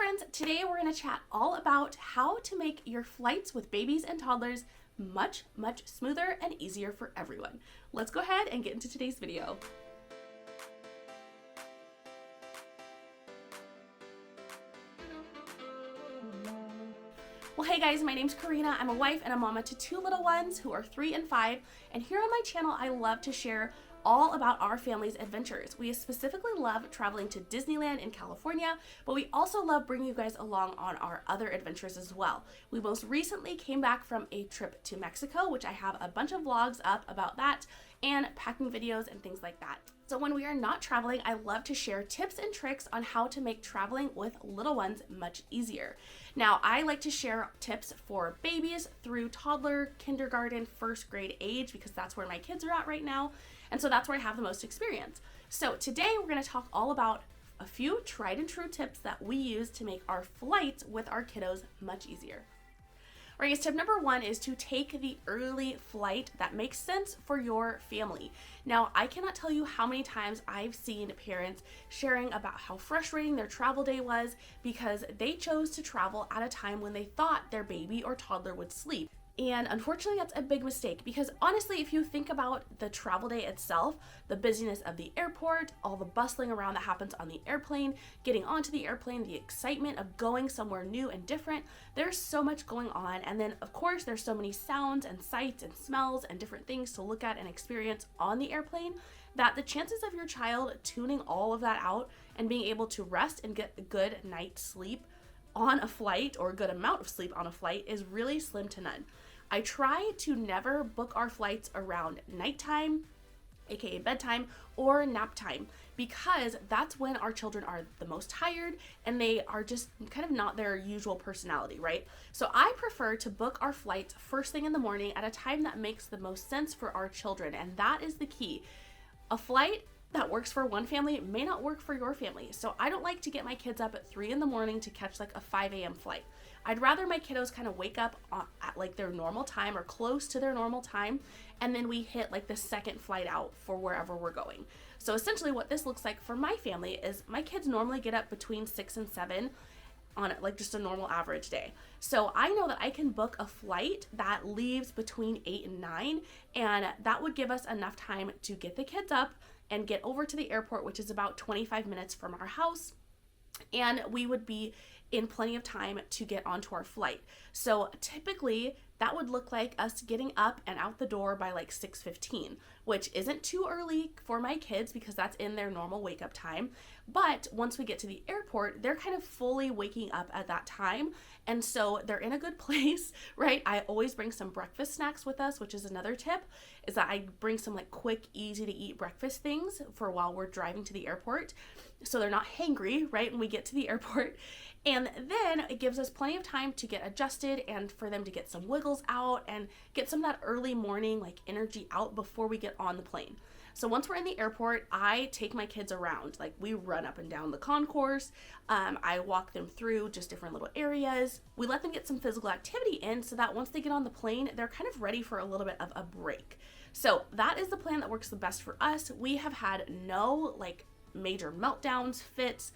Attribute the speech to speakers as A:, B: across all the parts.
A: friends, today we're going to chat all about how to make your flights with babies and toddlers much smoother and easier for everyone. Let's go ahead and get into today's video. Well, hey guys, my name's Corina. I'm a wife and a mama to two little ones who are 3 and 5, and here on my channel I love to share all about our family's adventures. We specifically love traveling to Disneyland in California, but we also love bringing you guys along on our other adventures as well. We most recently came back from a trip to Mexico, which I have a bunch of vlogs up about that, and packing videos and things like that. So when we are not traveling, I love to share tips and tricks on how to make traveling with little ones much easier. Now, I like to share tips for babies through toddler, kindergarten, first grade age, because that's where my kids are at right now. And so that's where I have the most experience. So today we're going to talk all about a few tried and true tips that we use to make our flights with our kiddos much easier. All right, guys, tip number 1 is to take the early flight that makes sense for your family. Now, I cannot tell you how many times I've seen parents sharing about how frustrating their travel day was because they chose to travel at a time when they thought their baby or toddler would sleep. And unfortunately, that's a big mistake because honestly, if you think about the travel day itself, the busyness of the airport, all the bustling around that happens on the airplane, getting onto the airplane, the excitement of going somewhere new and different, there's so much going on. And then of course, there's so many sounds and sights and smells and different things to look at and experience on the airplane that the chances of your child tuning all of that out and being able to rest and get a good night's sleep on a flight or a good amount of sleep on a flight is really slim to none. I try to never book our flights around nighttime, aka bedtime, or nap time, because that's when our children are the most tired and they are just kind of not their usual personality, right? So I prefer to book our flights first thing in the morning at a time that makes the most sense for our children, and that is the key. A flight that works for one family may not work for your family. So I don't like to get my kids up at 3 in the morning to catch like a 5 a.m. flight. I'd rather my kiddos kind of wake up at like their normal time or close to their normal time, and then we hit like the second flight out for wherever we're going. So essentially what this looks like for my family is my kids normally get up between 6 and 7 on like just a normal average day. So I know that I can book a flight that leaves between 8 and 9, and that would give us enough time to get the kids up and get over to the airport, which is about 25 minutes from our house, and we would be in plenty of time to get onto our flight. So typically that would look like us getting up and out the door by like 6:15, which isn't too early for my kids because that's in their normal wake up time. But once we get to the airport, they're kind of fully waking up at that time. And so they're in a good place, right? I always bring some breakfast snacks with us, which is another tip, is that I bring some like quick, easy to eat breakfast things for while we're driving to the airport. So they're not hangry, right, when we get to the airport. And then it gives us plenty of time to get adjusted and for them to get some wiggles out and get some of that early morning like energy out before we get on the plane. So once we're in the airport, I take my kids around. Like we run up and down the concourse. I walk them through just different little areas. We let them get some physical activity in so that once they get on the plane, they're kind of ready for a little bit of a break. So that is the plan that works the best for us. We have had no like major meltdowns, fits,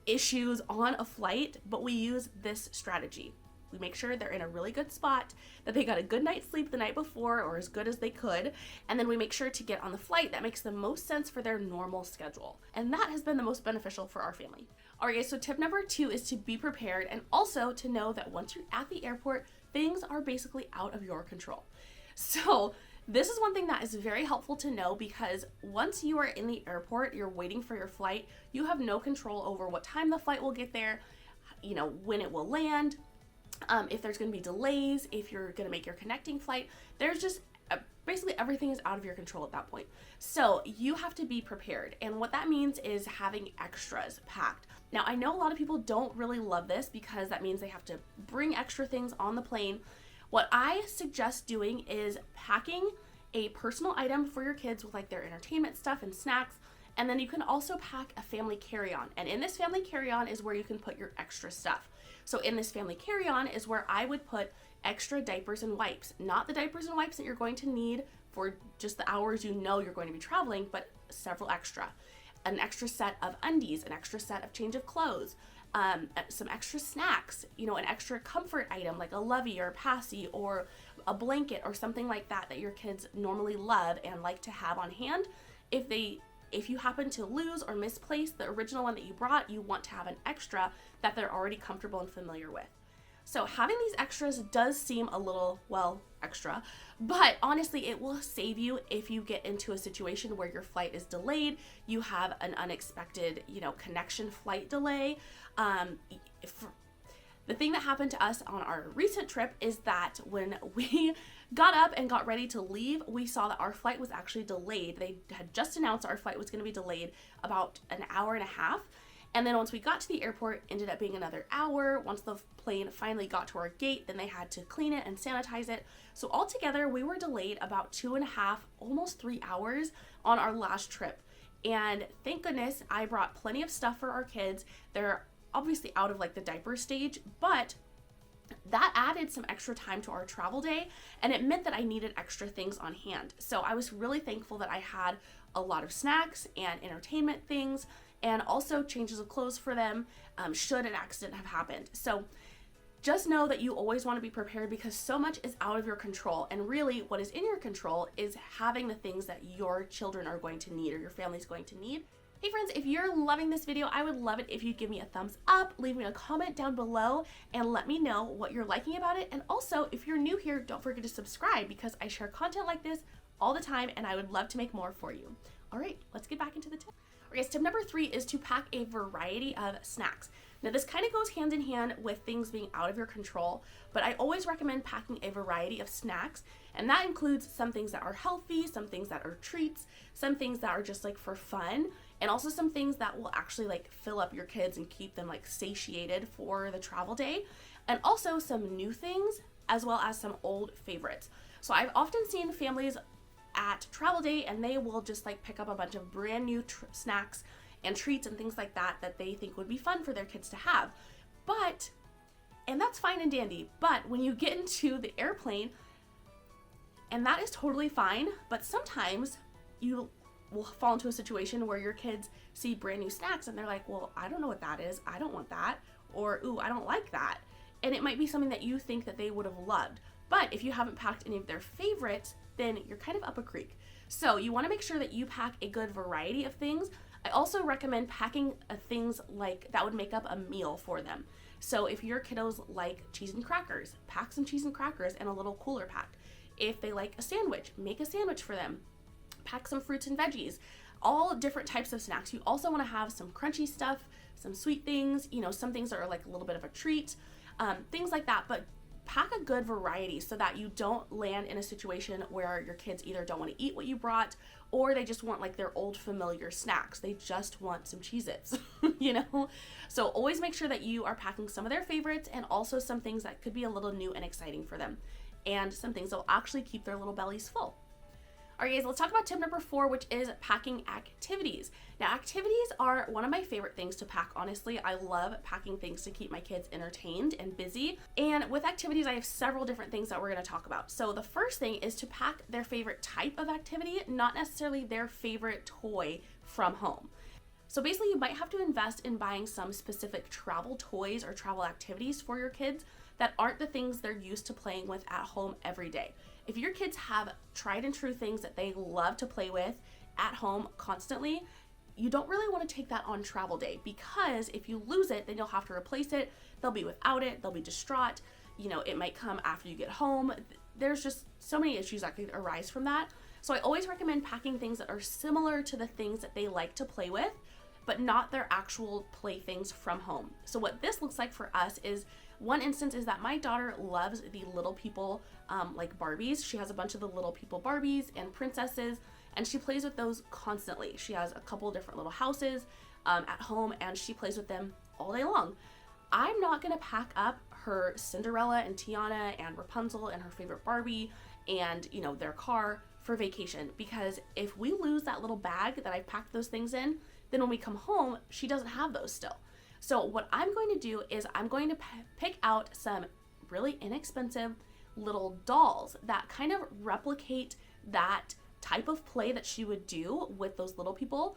A: issues on a flight, but we use this strategy. We make sure they're in a really good spot, that they got a good night's sleep the night before or as good as they could, and then we make sure to get on the flight that makes the most sense for their normal schedule. And that has been the most beneficial for our family. All right, guys, so tip number 2 is to be prepared and also to know that once you're at the airport, things are basically out of your control. So this is one thing that is very helpful to know because once you are in the airport, you're waiting for your flight, you have no control over what time the flight will get there, you know, when it will land, if there's going to be delays, if you're going to make your connecting flight. There's just basically everything is out of your control at that point. So you have to be prepared. And what that means is having extras packed. Now, I know a lot of people don't really love this because that means they have to bring extra things on the plane. What I suggest doing is packing a personal item for your kids with like their entertainment stuff and snacks. And then you can also pack a family carry-on. And in this family carry-on is where you can put your extra stuff. So in this family carry-on is where I would put extra diapers and wipes. Not the diapers and wipes that you're going to need for just the hours you know you're going to be traveling, but several extra. An extra set of undies, an extra set of change of clothes, some extra snacks, an extra comfort item like a lovey or a passy or a blanket or something like that that your kids normally love and like to have on hand. If you happen to lose or misplace the original one that you brought, you want to have an extra that they're already comfortable and familiar with. So having these extras does seem a little, extra, but honestly, it will save you if you get into a situation where your flight is delayed, you have an unexpected, connection flight delay. The thing that happened to us on our recent trip is that when we got up and got ready to leave, we saw that our flight was actually delayed. They had just announced our flight was going to be delayed about an hour and a half. And then once we got to the airport, it ended up being another hour. Once the plane finally got to our gate, then they had to clean it and sanitize it. So altogether, we were delayed about 2.5, almost 3 hours on our last trip. And thank goodness I brought plenty of stuff for our kids. They're obviously out of the diaper stage, but that added some extra time to our travel day, and it meant that I needed extra things on hand. So I was really thankful that I had a lot of snacks and entertainment things, and also changes of clothes for them should an accident have happened. So just know that you always want to be prepared because so much is out of your control, and really what is in your control is having the things that your children are going to need or your family's going to need. Hey friends, if you're loving this video, I would love it if you'd give me a thumbs up, leave me a comment down below, and let me know what you're liking about it. And also, if you're new here, don't forget to subscribe because I share content like this all the time and I would love to make more for you. All right, let's get back into the tip. Okay, so tip number 3 is to pack a variety of snacks. Now this kind of goes hand in hand with things being out of your control, but I always recommend packing a variety of snacks, and that includes some things that are healthy, some things that are treats, some things that are just for fun, and also some things that will actually fill up your kids and keep them satiated for the travel day, and also some new things as well as some old favorites. So I've often seen families at travel day and they will just pick up a bunch of brand new snacks and treats and things like that that they think would be fun for their kids to have. And that's fine and dandy, but when you get into the airplane, and that is totally fine, but sometimes you will fall into a situation where your kids see brand new snacks and they're like, well, I don't know what that is, I don't want that, or ooh, I don't like that. And it might be something that you think that they would have loved, but if you haven't packed any of their favorites, then you're kind of up a creek. So you want to make sure that you pack a good variety of things. I also recommend packing things that would make up a meal for them. So if your kiddos like cheese and crackers, pack some cheese and crackers in a little cooler pack. If they like a sandwich, make a sandwich for them. Pack some fruits and veggies, all different types of snacks. You also want to have some crunchy stuff, some sweet things, some things that are a little bit of a treat, things like that. But pack a good variety so that you don't land in a situation where your kids either don't want to eat what you brought or they just want their old familiar snacks. They just want some Cheez-Its, So always make sure that you are packing some of their favorites and also some things that could be a little new and exciting for them and some things that will actually keep their little bellies full. All right, guys, let's talk about tip number 4, which is packing activities. Now, activities are one of my favorite things to pack, honestly. I love packing things to keep my kids entertained and busy. And with activities, I have several different things that we're gonna talk about. So the first thing is to pack their favorite type of activity, not necessarily their favorite toy from home. So basically, you might have to invest in buying some specific travel toys or travel activities for your kids that aren't the things they're used to playing with at home every day. If your kids have tried and true things that they love to play with at home constantly, you don't really want to take that on travel day, because if you lose it, then you'll have to replace it. They'll be without it. They'll be distraught. It might come after you get home. There's just so many issues that could arise from that. So I always recommend packing things that are similar to the things that they like to play with, but not their actual playthings from home. So what this looks like for us is, one instance is that my daughter loves the little people, like Barbies. She has a bunch of the little people Barbies and princesses, and she plays with those constantly. She has a couple different little houses at home, and she plays with them all day long. I'm not gonna pack up her Cinderella and Tiana and Rapunzel and her favorite Barbie and their car for vacation, because if we lose that little bag that I've packed those things in, then when we come home, she doesn't have those still. So what I'm going to do is I'm going to pick out some really inexpensive little dolls that kind of replicate that type of play that she would do with those little people,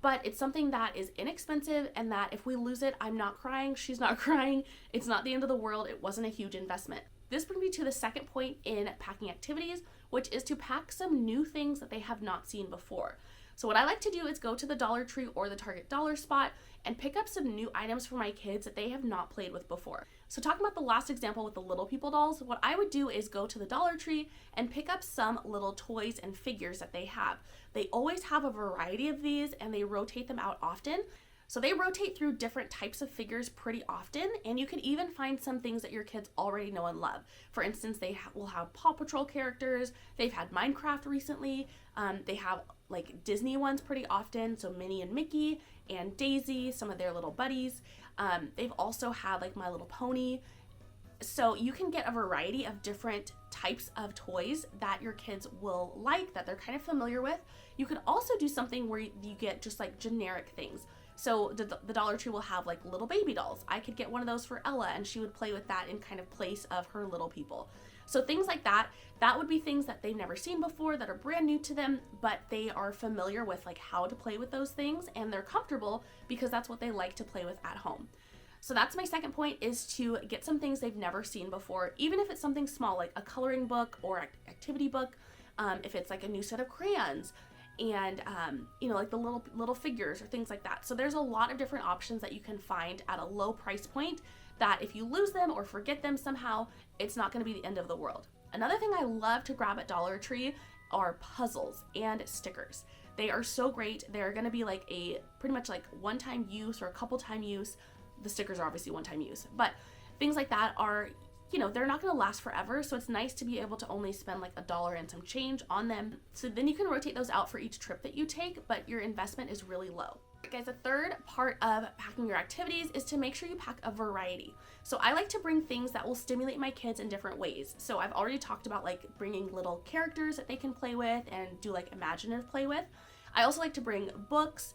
A: but it's something that is inexpensive and that if we lose it, I'm not crying, she's not crying, it's not the end of the world, it wasn't a huge investment. This brings me to the second point in packing activities, which is to pack some new things that they have not seen before. So what I like to do is go to the Dollar Tree or the Target Dollar Spot and pick up some new items for my kids that they have not played with before. So talking about the last example with the Little People dolls, what I would do is go to the Dollar Tree and pick up some little toys and figures that they have. They always have a variety of these and they rotate them out often. So they rotate through different types of figures pretty often, and you can even find some things that your kids already know and love. For instance, they will have Paw Patrol characters, they've had Minecraft recently, they have like Disney ones pretty often, so Minnie and Mickey and Daisy, some of their little buddies. They've also had like My Little Pony. So you can get a variety of different types of toys that your kids will like, that they're kind of familiar with. You could also do something where you get just like generic things. So the Dollar Tree will have like little baby dolls. I could get one of those for Ella and she would play with that in kind of place of her little people. So things like that would be things that they've never seen before, that are brand new to them, but they are familiar with like how to play with those things and they're comfortable because that's what they like to play with at home. So that's my second point, is to get some things they've never seen before, even if it's something small like a coloring book or activity book, if it's like a new set of crayons, and like the little figures or things like that. So there's a lot of different options that you can find at a low price point that if you lose them or forget them somehow, it's not going to be the end of the world. Another thing I love to grab at Dollar Tree are puzzles and stickers. They are so great. They're going to be like a pretty much like one-time use or a couple time use. The stickers are obviously one-time use, but things like that are, they're not going to last forever, so it's nice to be able to only spend like $1 and some change on them. So then you can rotate those out for each trip that you take, but your investment is really low. Guys, the third part of packing your activities is to make sure you pack a variety. So I like to bring things that will stimulate my kids in different ways. So I've already talked about like bringing little characters that they can play with and do like imaginative play with. I also like to bring books,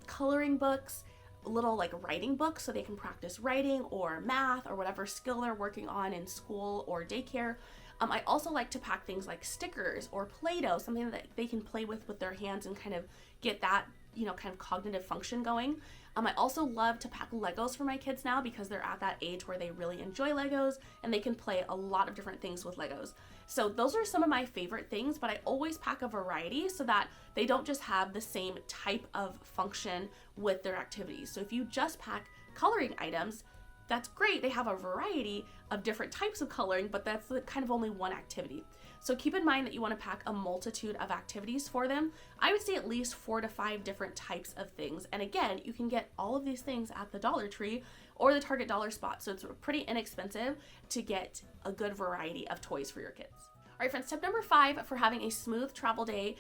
A: coloring books, little like writing books so they can practice writing or math or whatever skill they're working on in school or daycare. I also like to pack things like stickers or Play-Doh, something that they can play with their hands and kind of get that kind of cognitive function going. I also love to pack Legos for my kids now because they're at that age where they really enjoy Legos and they can play a lot of different things with Legos. So those are some of my favorite things, but I always pack a variety so that they don't just have the same type of function with their activities. So if you just pack coloring items, that's great. They have a variety of different types of coloring, but that's kind of only one activity. So keep in mind that you want to pack a multitude of activities for them. I would say at least 4 to 5 different types of things. And again, you can get all of these things at the Dollar Tree or the Target Dollar Spot. So it's pretty inexpensive to get a good variety of toys for your kids. All right, friends, tip number 5 for having a smooth travel day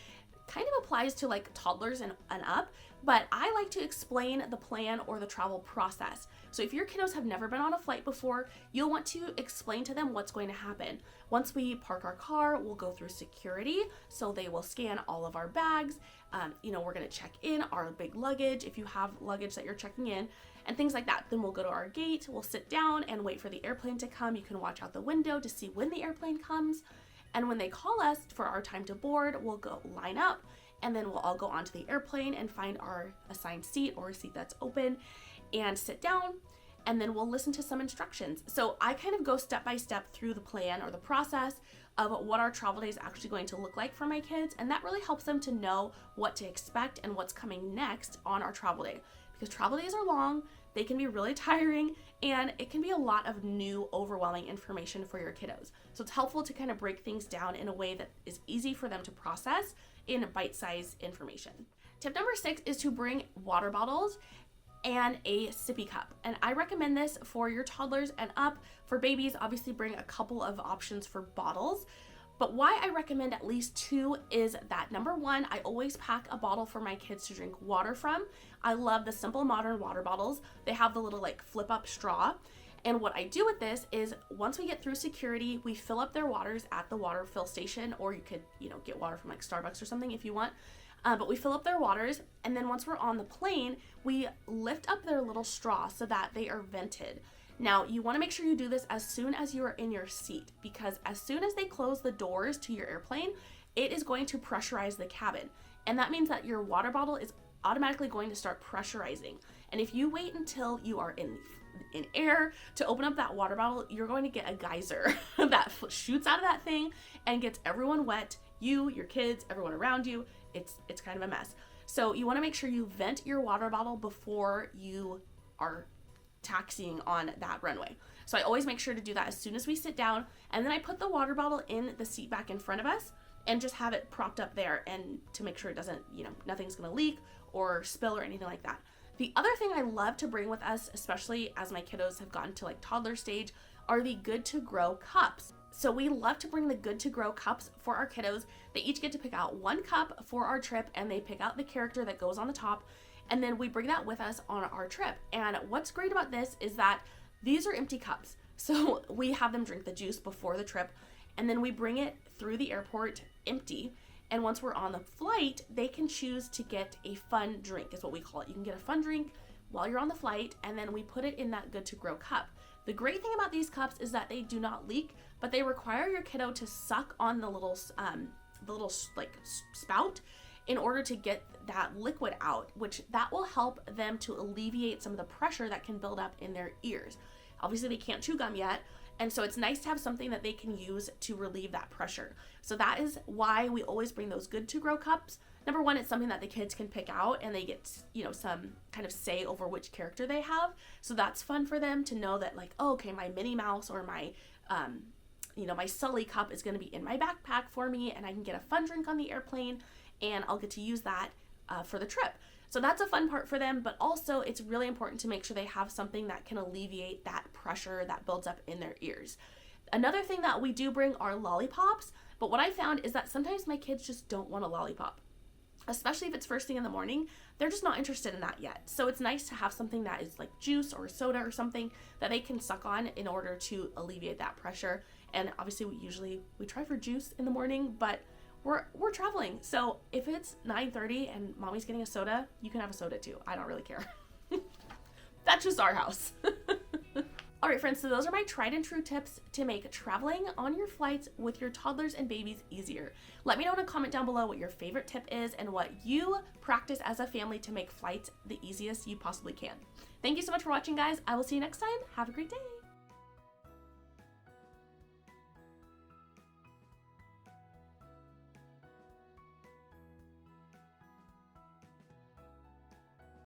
A: kind of applies to like toddlers and up, but I like to explain the plan or the travel process. So if your kiddos have never been on a flight before, you'll want to explain to them what's going to happen. Once we park our car, we'll go through security, so they will scan all of our bags. We're going to check in our big luggage if you have luggage that you're checking in, and things like that. Then we'll go to our gate, we'll sit down and wait for the airplane to come. You can watch out the window to see when the airplane comes. And when they call us for our time to board, we'll go line up, and then we'll all go onto the airplane and find our assigned seat or a seat that's open and sit down, and then we'll listen to some instructions. So I kind of go step by step through the plan or the process of what our travel day is actually going to look like for my kids, and that really helps them to know what to expect and what's coming next on our travel day. Because travel days are long, they can be really tiring, and it can be a lot of new, overwhelming information for your kiddos. So it's helpful to kind of break things down in a way that is easy for them to process in bite-sized information. Tip number 6 is to bring water bottles and a sippy cup. And I recommend this for your toddlers and up. For babies, obviously bring a couple of options for bottles. But why I recommend at least 2 is that number 1, I always pack a bottle for my kids to drink water from. I love the Simple Modern water bottles. They have the little like flip up straw. And what I do with this is once we get through security, we fill up their waters at the water fill station, or you could, get water from like Starbucks or something if you want. But we fill up their waters, and then once we're on the plane, we lift up their little straw so that they are vented. Now, you want to make sure you do this as soon as you are in your seat, because as soon as they close the doors to your airplane, it is going to pressurize the cabin. And that means that your water bottle is automatically going to start pressurizing. And if you wait until you are in air to open up that water bottle, you're going to get a geyser that shoots out of that thing and gets everyone wet, you, your kids, everyone around you. It's kind of a mess. So you want to make sure you vent your water bottle before you are taxiing on that runway. So I always make sure to do that as soon as we sit down, and then I put the water bottle in the seat back in front of us and just have it propped up there, and to make sure it doesn't, nothing's gonna leak or spill or anything like that. The other thing I love to bring with us, especially as my kiddos have gotten to like toddler stage, are the Good to Grow cups. So we love to bring the Good to Grow cups for our kiddos. They each get to pick out one cup for our trip, and they pick out the character that goes on the top, and then we bring that with us on our trip. And what's great about this is that these are empty cups. So we have them drink the juice before the trip, and then we bring it through the airport empty. And once we're on the flight, they can choose to get a fun drink, is what we call it. You can get a fun drink while you're on the flight, and then we put it in that Good to Grow cup. The great thing about these cups is that they do not leak, but they require your kiddo to suck on the little spout in order to get that liquid out, which that will help them to alleviate some of the pressure that can build up in their ears. Obviously, they can't chew gum yet, and so it's nice to have something that they can use to relieve that pressure. So that is why we always bring those Good to Grow cups. Number one, it's something that the kids can pick out, and they get, some kind of say over which character they have. So that's fun for them to know that, like, oh, okay, my Minnie Mouse or my, my Sully cup is going to be in my backpack for me, and I can get a fun drink on the airplane, and I'll get to use that for the trip. So that's a fun part for them, but also it's really important to make sure they have something that can alleviate that pressure that builds up in their ears. Another thing that we do bring are lollipops, but what I found is that sometimes my kids just don't want a lollipop. Especially if it's first thing in the morning, they're just not interested in that yet. So it's nice to have something that is like juice or soda or something that they can suck on in order to alleviate that pressure. And obviously we try for juice in the morning, but we're traveling. So if it's 9:30 and mommy's getting a soda, you can have a soda too. I don't really care. That's just our house. All right, friends, so those are my tried and true tips to make traveling on your flights with your toddlers and babies easier. Let me know in a comment down below what your favorite tip is and what you practice as a family to make flights the easiest you possibly can. Thank you so much for watching, guys. I will see you next time. Have a great day.